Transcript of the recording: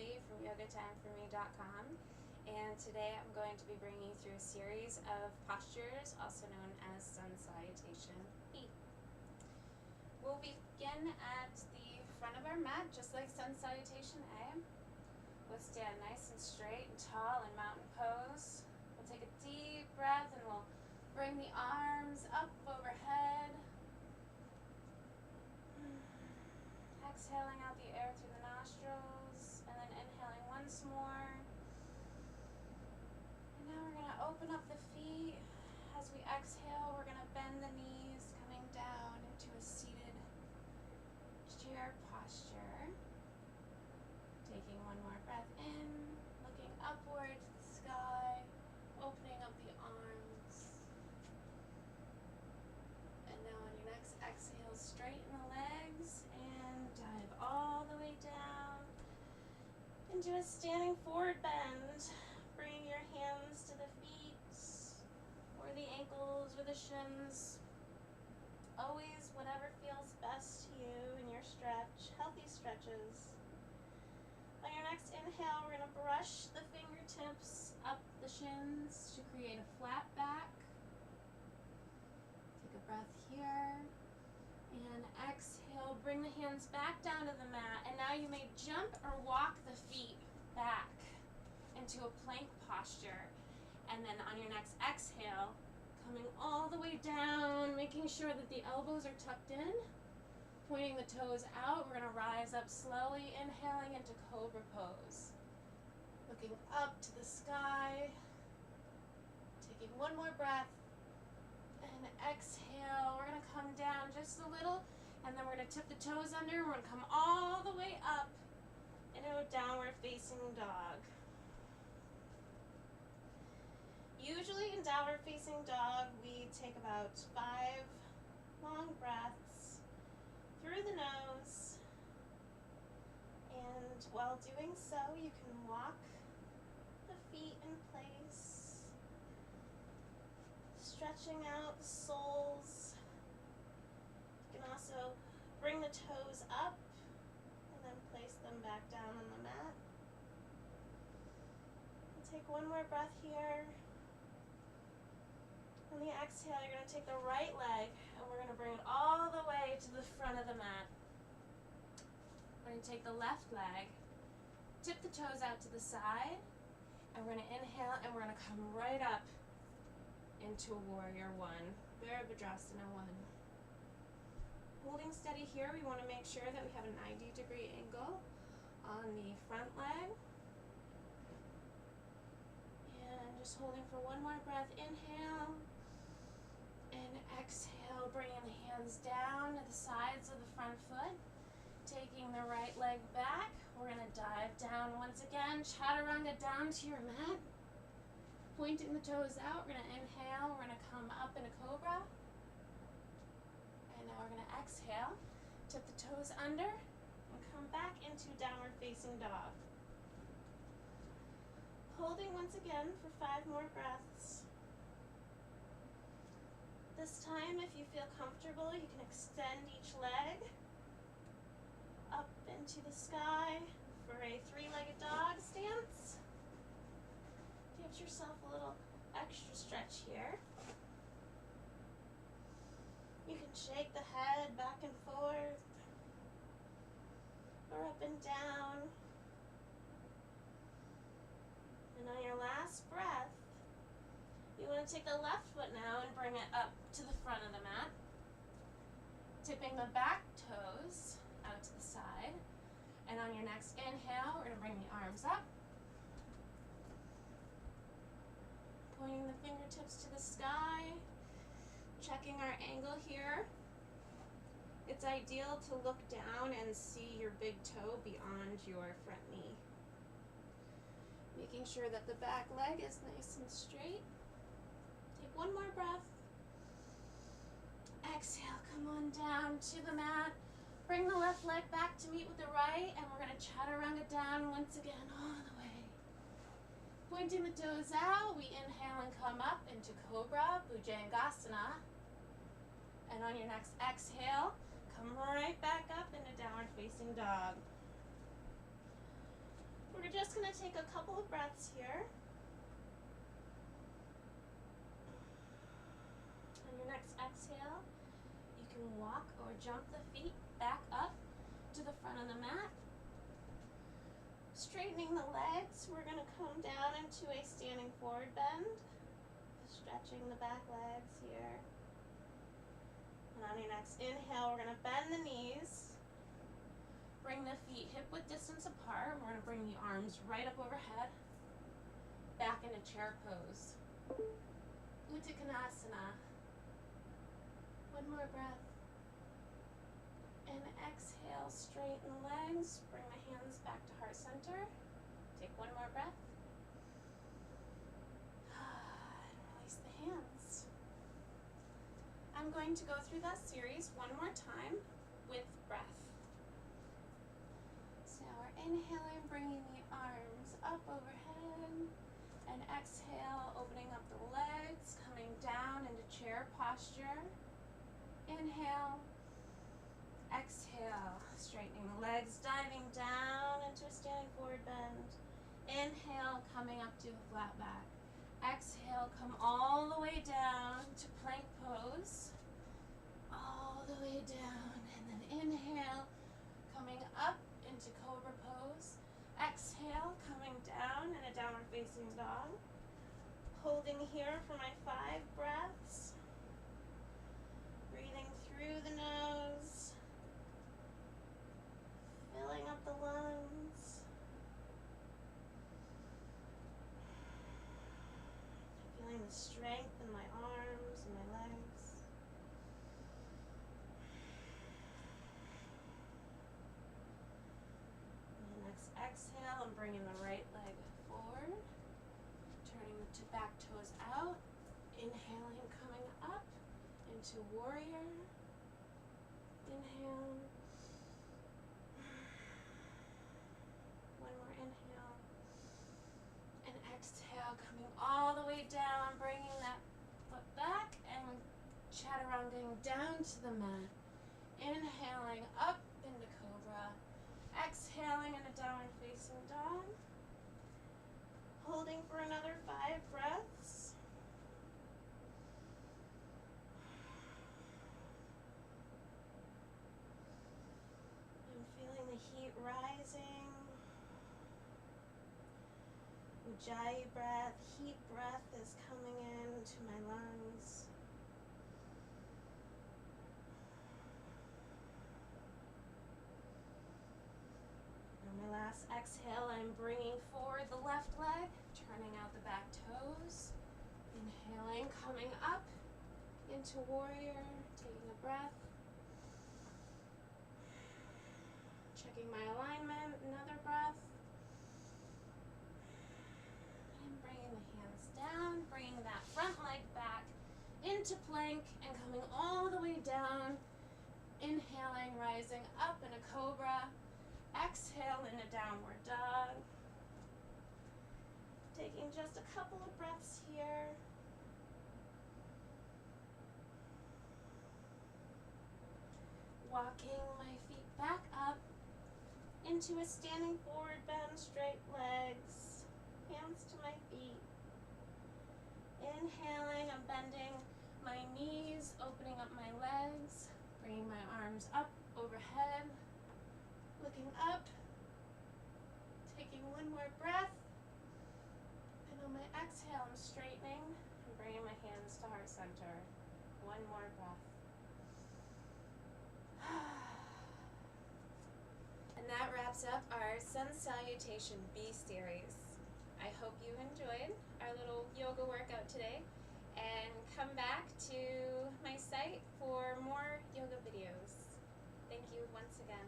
Kelly from yogatimefforme.com, and today I'm going to be bringing you through a series of postures, also known as sun salutation E. We'll begin at the front of our mat, just like sun salutation A. We'll stand nice and straight and tall in mountain pose. We'll take a deep breath and we'll bring the arms up overhead. Exhaling out the air through the nostrils, and then inhaling once more. And now we're going to open up the feet. As we exhale, we're going to bend the knees, coming down into a seated chair posture. Taking one more breath in, looking upward to the sky, opening up the arms. And now on your next exhale, straighten the legs and dive all the way down into a standing forward bend. Bringing your hands to the feet or the ankles or the shins. Always whatever feels best to you in your stretch, healthy stretches. On your next inhale, we're going to brush the fingertips up the shins to create a flat back. Take a breath here, and exhale, bring the hands back down to the mat, and now you may jump or walk the feet back into a plank posture, and then on your next exhale, coming all the way down, making sure that the elbows are tucked in, pointing the toes out. We're going to rise up slowly, inhaling into cobra pose, looking up to the sky, taking one more breath. And exhale, we're going to come down just a little, and then we're going to tip the toes under. We're going to come all the way up into a downward facing dog. Usually in downward facing dog, we take about 5 long breaths through the nose. And while doing so, you can walk the feet in place, stretching out the soles. You can also bring the toes up and then place them back down on the mat. And take one more breath here. On the exhale, you're going to take the right leg and we're going to bring it all the way to the front of the mat. We're going to take the left leg, tip the toes out to the side, and we're going to inhale and we're going to come right up into Warrior One, Virabhadrasana 1. Holding steady here, we want to make sure that we have a 90-degree angle on the front leg. And just holding for one more breath, inhale, and exhale, bringing the hands down to the sides of the front foot. Taking the right leg back, we're going to dive down once again, chaturanga down to your mat. Pointing the toes out, we're going to inhale, we're going to come up in a cobra. And now we're going to exhale, tip the toes under, and come back into downward facing dog. Holding once again for 5 more breaths. This time, if you feel comfortable, you can extend each leg up into the sky for a 3-legged dog stance. Give yourself a little extra stretch here. You can shake the head back and forth or up and down. And on your last breath, you want to take the left foot now and bring it up to the front of the mat. Tipping the back toes out to the side. And on your next inhale, we're going to bring the arms up. Pointing the fingertips to the sky, checking our angle here. It's ideal to look down and see your big toe beyond your front knee. Making sure that the back leg is nice and straight. Take one more breath. Exhale, come on down to the mat. Bring the left leg back to meet with the right, and we're going to chaturanga down once again all the way. Pointing the toes out, we inhale and come up into Cobra, Bhujangasana. And on your next exhale, come right back up into Downward Facing Dog. We're just going to take a couple of breaths here. On your next exhale, you can walk or jump the feet back up to the front of the mat. Straightening the legs, we're going to come down into a standing forward bend. Stretching the back legs here. And on your next inhale, we're going to bend the knees. Bring the feet hip width distance apart. We're going to bring the arms right up overhead. Back into chair pose. Uttanasana. One more breath. And exhale, straighten the legs. Bring the hands back to heart center. Take one more breath. And release the hands. I'm going to go through that series one more time with breath. So we're inhaling, bringing the arms up overhead. And exhale, opening up the legs, coming down into chair posture. Inhale. Exhale, straightening the legs, diving down into a standing forward bend. Inhale, coming up to a flat back. Exhale, come all the way down to plank pose. All the way down. And then inhale, coming up into cobra pose. Exhale, coming down in a downward facing dog. Holding here for my 5 breaths. Breathing through the nose. Filling up the lungs. Feeling the strength in my arms and my legs. And the next exhale, I'm bringing the right leg forward. Turning the back toes out. Inhaling, coming up into warrior. Inhale. One more inhale. And exhale, coming all the way down, bringing that foot back and chaturangaing down to the mat. Inhaling up into cobra. Exhaling in a downward facing dog. Holding for another 5 breaths. I'm feeling the heat rising. Ujjayi breath, heat breath is coming into my lungs. On my last exhale, I'm bringing forward the left leg, turning out the back toes. Inhaling, coming up into warrior, taking a breath. Checking my alignment, another breath. And bringing the hands down, bringing that front leg back into plank and coming all the way down. Inhaling, rising up in a cobra. Exhale in a downward dog. Taking just a couple of breaths here. Walking my feet back up into a standing forward bend, straight legs, hands to my feet. Inhaling, I'm bending my knees, opening up my legs, bringing my arms up overhead, looking up, taking one more breath, and on my exhale, I'm straightening and bringing my hands to heart center. One more breath. And that wraps up our Sun Salutation B series. I hope you enjoyed our little yoga workout today, and come back to my site for more yoga videos. Thank you once again.